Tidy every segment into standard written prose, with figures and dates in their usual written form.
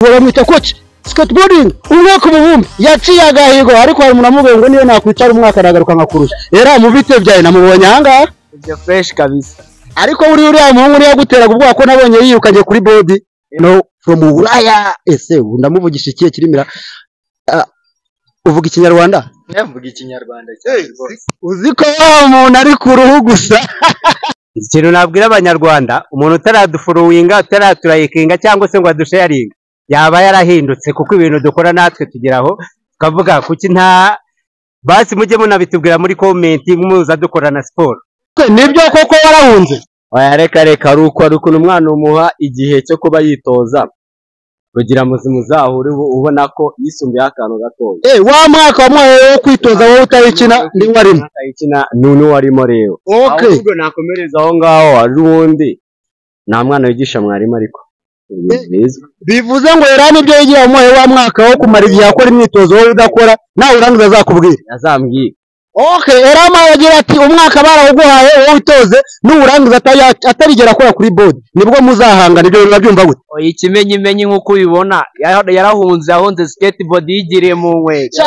Baramwita coach skateboarding umwaka mubumbi yaciye agahigo ariko hari umuntu amubwiye ngo niyo nakwicara umwaka aragaruka nkakurusha era mu bite byaye namubonye hanga ibyo fresh kabisa ariko uriya muhungu niyo gutera kubwa ko nabonye yirukanye kuri body no from Buraya ese ndamuvugisha ikiye kirimira uvuga ikinyarwanda mvuga ikinyarwanda uziko umuntu ari ku ruhu gusa ikintu nabwira abanyarwanda umuntu utaradufollowinga utaraturayinga cyangwa se ngo adusharinga yaba yarahindutse kuko ibintu dukora natwe tugeraho tukavuga kuki nta basi mujye munabitubwira muri comment muza dukorana siporo nibyo koko warahunze oya reka ruko umwana umuha igihe cyo kuba yitoza kugira muzimu zahure ubona ko yisumbuye akantu gatoya wa mwaka wo kwitoza wowe utayikina ndi warimo utayikina nunu warimo rero okay ahubwo nakomereza aho ngaho ari uwundi nta mwana wigisha mwarimu ariko bivuze ngo era nibyo yigira mu wa mwaka wo kumara igihe akora imyitozo wowe udakora nawe urangiza azakubwira yazambwiye okay era amagira ati umwaka barawuguhaye wowe utoze n'urangiza atarigera akora kuri board nibwo muzahangana ibyo nabyumva gute ikimenyimenyi nkuko ubibona yarahunze skateboard yigiriye mu nkweto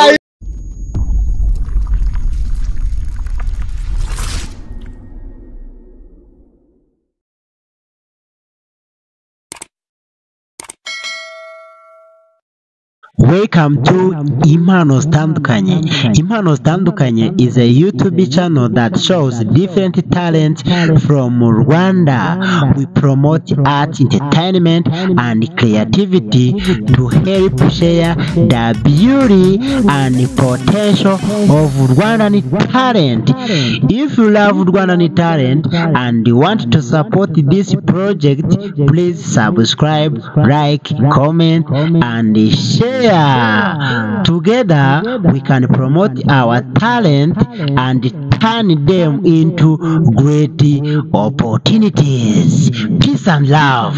Welcome to Impano Zitandukanye. Impano Zitandukanye is a YouTube channel that shows different talents from Rwanda. We promote art, entertainment, and creativity to help share the beauty and potential of Rwandan talent. If you love Rwandan talent and want to support this project, please subscribe, like, comment, and share. Together we can promote our talent and turn them into great opportunities. Peace and love.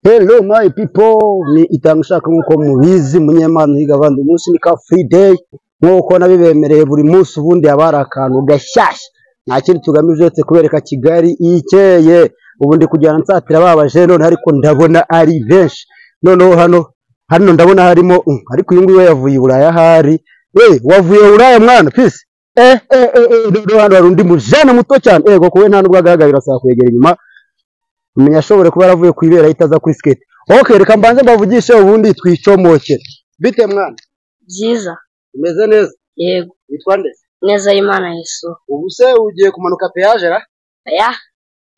Hello my people, ni itangishaka nkuko mubizi munyemana higa abandi umunsi ni ka free day nkuko nabibemereye buri munsi ubundi abara akantu gashyashya nta kindi tugamije uretse kubereka Kigali ikeye ubundi kujyana nsatira babaje none ariko ndabona ari benshi noneho hano ndabona harimo ariko uyu nguyu yavuye Buraya hari wavuye Buraya mwana peace none hano hari undi mujana muto cyane ego kuwe nta nubwo agahagarira saa kwegera inyuma umenya ashobore kuba yaravuye kwibera itaza kuri skate okay reka mbanze mbavugishe ubundi twicomoke bite mwana byiza umeze neza yego witwa nde neza Imana Yesu ubu se ugiye kumanuka peage ra aya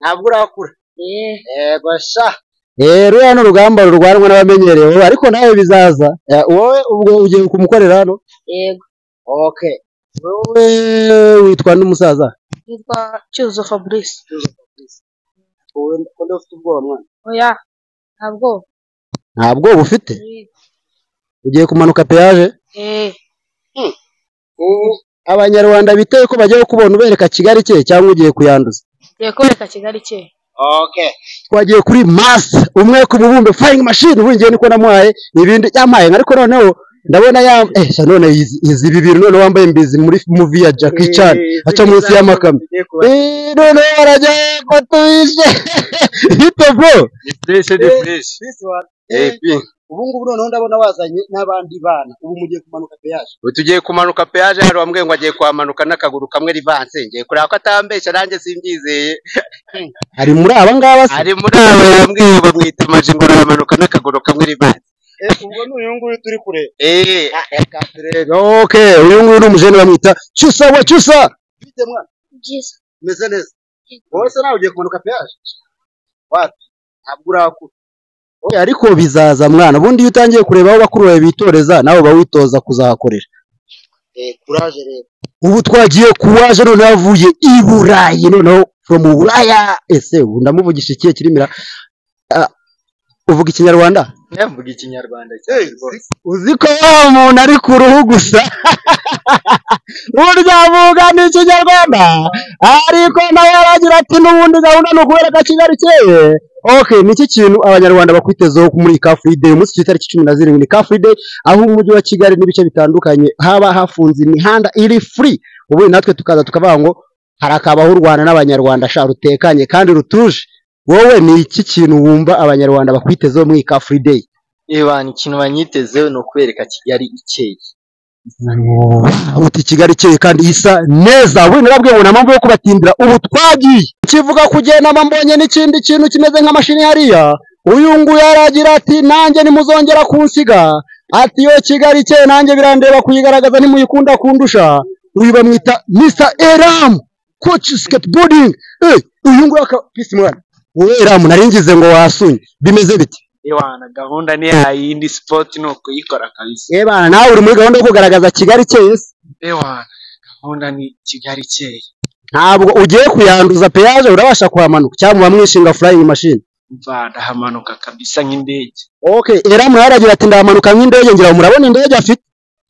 ntabwo urakura yego sha rero hano rugamba rurwanwa n'abamenyerewe ariko nawe bizaza wowe ubwo ugiye kumukorera hano yego okay wowe witwa n'umusaza witwa Cyuzo Fabrice wowe ndakunda ufite ubwoba mwana oya ntabwo ufite ugiye kumanuka peage abanyarwanda biteye ko bagiye kubona ubereka Kigali cye cyangwa ugiye kuyanduza ugiye kubereka Kigali cye okay twagiye kuri mass umwe ku mubumbe flying machine wingiye niko namuhaye ibindi yamaye ariko noneho ndabona none izi bibiri none wambaye imbizi muri movie ya Jackie Chan aca munsi y'amakamba none barajya ko tubishe hito bro fresh ubu ngubu noneho ndabona wazanye n'abandi bana ubu mugiye kumanuka peage tugiye kumanuka peage hari wambwiye ngo agiye kwamanuka n'akaguru kamwe rivanse ngiye kureba ko atambesha nanjye simbyizeye hari muri aba ngaba ari muri aba yambwiye bamwita majingo aramanuka n'akaguru kamwe rivanse ubwo n'uyu nguyu turi kureba okay uyu nguyu ni umujene bamwita Cyusa bite mwana byiza meze neza wowe se nawe ugiye kumanuka peage wapi ntabwo urakura ariko bizaza mwana ubundi iyo utangiye kureba aho bakuru bawe bitoreza nawe bawitoza kuzahakorera courage rero ubu twagiye kuwaje none yavuye i Burayi noneho from Buraya ese ndamuvugisha ikiye kirimira uvuga ikinyarwanda mvuga ikinyarwanda uziko umuntu ari ku ruhu gusa burya avuga n'ikinyarwanda ariko nawe aragira ati n'ubundi gahunda no kubereka Kigali cyeye okay niki kintu abanyarwanda bakwitezeho muri ka free day umunsi cy'itariki 17 ni ka free day aho umujyi wa Kigali n'ibice bitandukanye haba hafunze imihanda iri free ubu natwe tukaza tukavuga ngo harakabaho u Rwanda n'abanyarwanda sha rutekanye kandi rutuje wowe ni iki kintu wumva abanyarwanda bakwitezeho muri Car Free Day? Ebana ikintu banyitezeho no kwereka Kigali ikeye. Uti Kigali ikeye kandi isa neza. We narabwiye ngo namamvu yo kubatindira ubu twagiye. Kivuga kugenda mbonye n'ikindi kintu kimeze nk'amashini hariya. Uyu nguyu yaragira ati nanjye nimuzongera kunsiga. Ati yo Kigali ikeye nanjye birandeba kuyigaragaza nimuyikunda kundusha. Uyu bamwita Mr. Eram coach skateboarding. Uyu nguyu akapisi mwana. Wowe Eram naringize ngo wasunye. Bimeze biti? Ebana gahunda ni yindi sport no kuyikora kabisa. Ebana nawe uri muri gahunda yo kugaragaza Kigali ikeye. Ebana gahunda ni Kigali ikeye. Ntabwo ugiye kuyanduza peyaje urabasha kuhamanuka cyangwa bamwishinga flying machine. Mvanda hamanuka kabisa nk'indege. Okay, Eram yaragira ati ndamanuka nk'indege ngira murabona indege afite.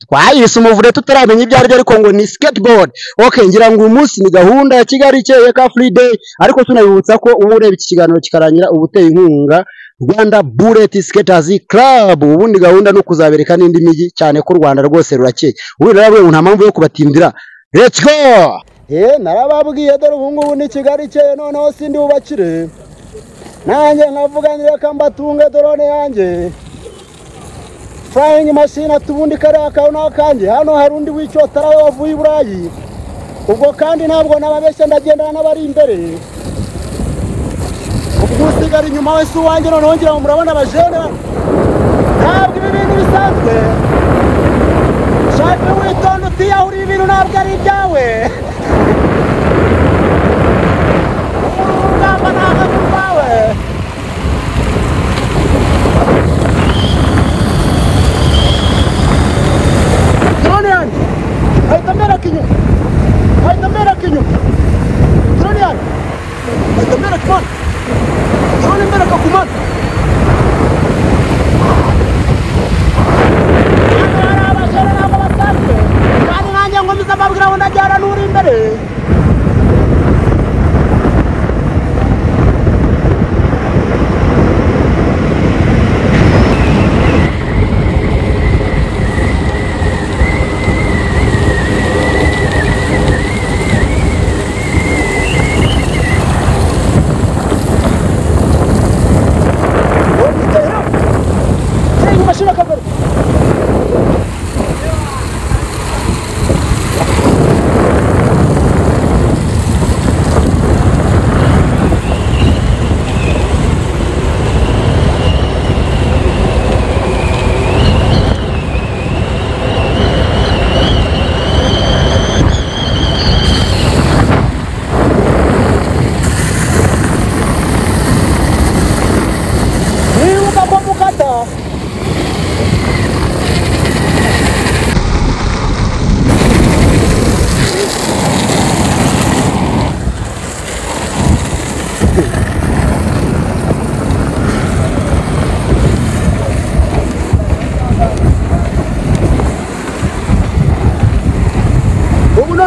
Twayise umuvure tutaramenya ibyo ari byo ariko ngo ni skateboard. Okay, ngira ngo uyu munsi ni gahunda ya Kigali ikeye Car Free Day ariko tunabibutsa ko ubu ureba iki kiganiro kikarangira ubuteye inkunga Rwanda Bullet Skaters Club. Ubundi gahunda no kuzabereka n'indi migi cyane ko Rwanda rwose rurakeye. Ubu rero nta mpamvu yo kubatindira. Let's go. Narababwiye dore ubu ngubu ni Kigali ikeye noneho sindi ubakire. Nanjye nkavuga nireka mbatunge drone yanjye. Flying machine atubundi kare akauna kanje hano harundi w'icyotara wavuye i Burayi. Ubwo kandi ntabwo nababeshya ndagendana n'abari imbere. Ubwo usigara inyuma wese uwanjye noneho ngira ngo murabona abajene. Ntabwo ibi bintu bisanzwe. Shaka witonda utiyahura ibintu ntabwo ari ibyawe. Urugamba ntabwo rwawe. Drone yanjye ahita amereka inyuma. Ahita amereka inyuma. Drone yanjye ahita amereka kumana. Drone imereka kumana. Hari abajene ntabwo basanzwe. Kandi nanjye ngo mbiza mbabwira ngo ndajyana n'uri imbere.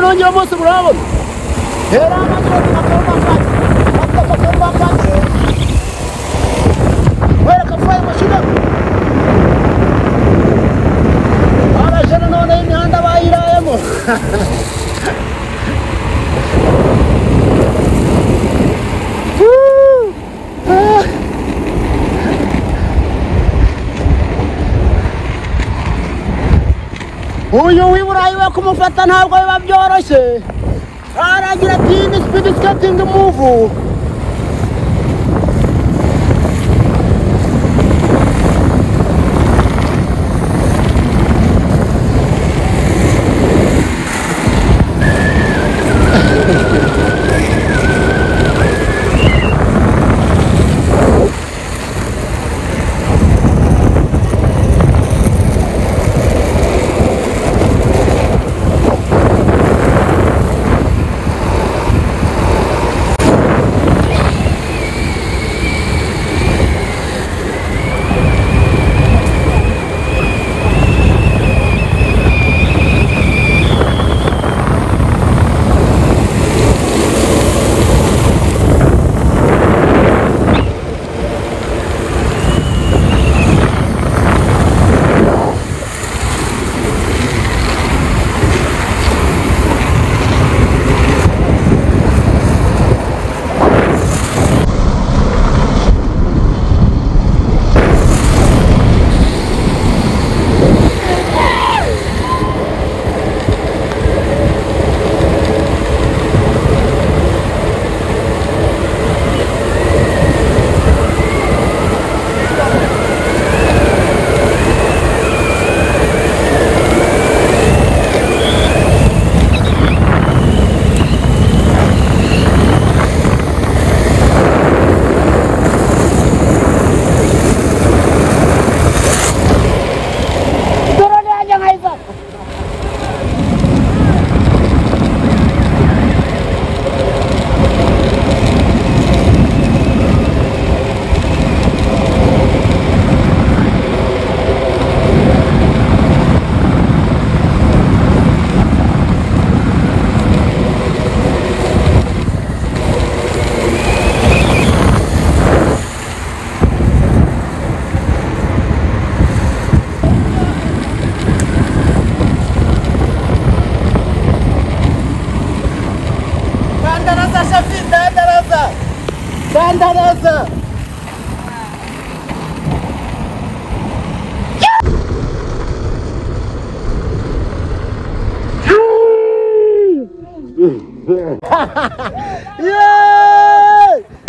Nonyo bose murabona. Era amakuru nakorwa kandi. Wera kafaya mashina. Abajene none imihanda bayirayemo. Uyu w'Iburayi we kumufata ntabwo biba byoroshye. Aragira ati ni speed skating move.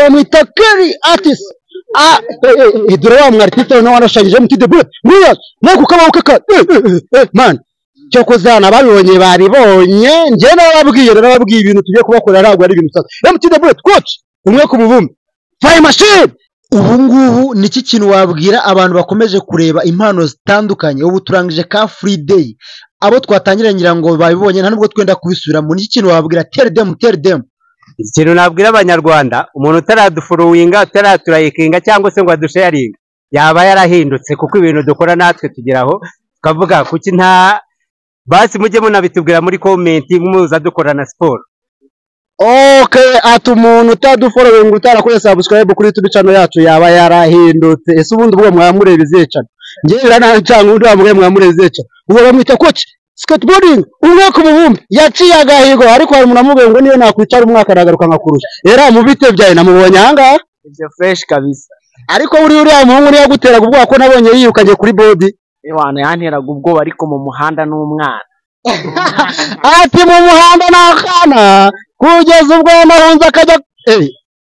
Mwita Kerry artist. Dore wa mwartiste no wanashanyije muti the blood. Mwiya, nako kabaho kaka. Man. Cyoko zana babibonye baribonye nje narababwiye ibintu tugiye kubakorera ntabwo ari ibintu sasa. MT the blood coach. Umwe ku buvumbi. Fire machine. Ubu ngubu niki kintu wabwira abantu bakomeje kureba impano zitandukanye ubu turangije ka free day abo twatangiranye ngira ngo babibonye nta nubwo twenda kubisubiramo niki kintu wabwira tell them ikintu nabwira abanyarwanda umuntu utaradufollowinga utaraturayikinga cyangwa se ngo adusharinga yaba yarahindutse kuko ibintu dukora natwe tugeraho tukavuga kuki nta basi mujye munabitubwira muri comment muza dukorana siporo. Okay, ati umuntu utadufollowing utarakoze subscribe kuri YouTube channel yacu yaba yarahindutse. Ese ubundi ubwo mwamureba izecana. Ngira nancanga undi wamwe mwamureba izecana. Uwo bamwita coach skateboarding umwe ku bubumbi yaciye agahigo ariko hari umuntu amubwiye ngo niyo nakwicara umwaka aragaruka nkakurusha. Era mu bite byaye namubonye hanga. Ibyo fresh kabisa. Ariko uriya muhungu niyo guteraga ubwo ko nabonye yirukanye kuri body. Ewana yanteraga ubwo ariko mu muhanda n'umwana. Ati mu muhanda nakana kugeza ubwo nahunze akajya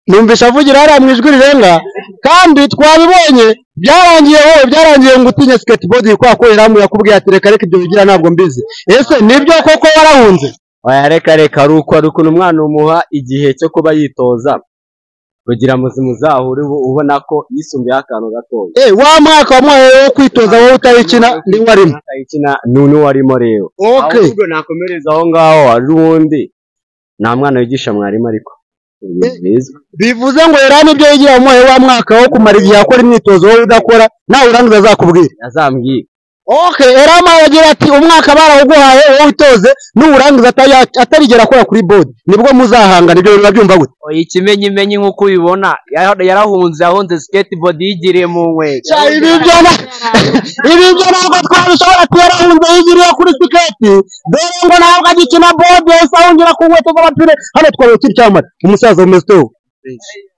numvisha avugira hariya mu ijwi rirenga kandi twabibonye byarangiye ngo utinye skateboard kwa ko iramu yakubwiye ati reka ibyo bigira ntabwo mbizi. Ese nibyo koko warahunze? Oya reka ari ukuntu umwana umuha igihe cyo kuba yitoza kugira muzimu zahure ubona ko yisumbuye akantu gatoya. Wa mwaka wamwaye wo kwitoza wowe utayikina ndi warimo. Utayikina nuni warimo rero. Okay. Ahubwo nakomereza aho ngaho ari ubundi nta mwana wigisha mwarimu ariko. Bivuze ngo yarani ibyo yigira mu wa mwaka wo kumara igihe akora imyitozo wowe udakora nawe urangiza azakubwira. Yazambwiye. Okay, Erama yagira ati umwaka barawuguhaye wowe utoze n'urangiza atarigera akora kuri board nibwo muzahangana ibyo birabyumva gute? Ikimenyimenyi nkuko ubibona yahunze skateboard yigiriye mu nkweto. Ibi byo ntabwo twabishobora yarahunze yigiriye kuri skate dore ngo ntabwo agikina board yose ahungira ku nkweto z'abapire hano twabaye cyamara umusaza umesto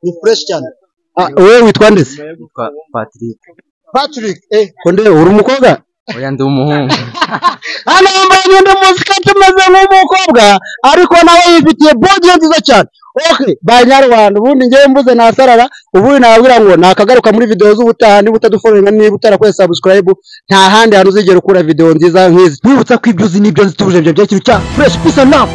ni fresh cyane. Wewe witwa nde? Patrick konde uri umukobwa? Oya ndi umuhungu. Hano yambaye imyenda muzika tumeze nk'umukobwa ariko nawe yifitiye body nziza cyane. Okay, banyarwanda ubundi ngiye mbuze nasarara ubundi nababwira ngo nakagaruka muri video z'ubutaha niba utadufollowinga niba utarakoze subscribe nta handi hantu uzigera ukura video nziza nk'izi. Wibutsa ko ibyo uzi nibyo nzituje byo cy'ikintu cya fresh peace and love.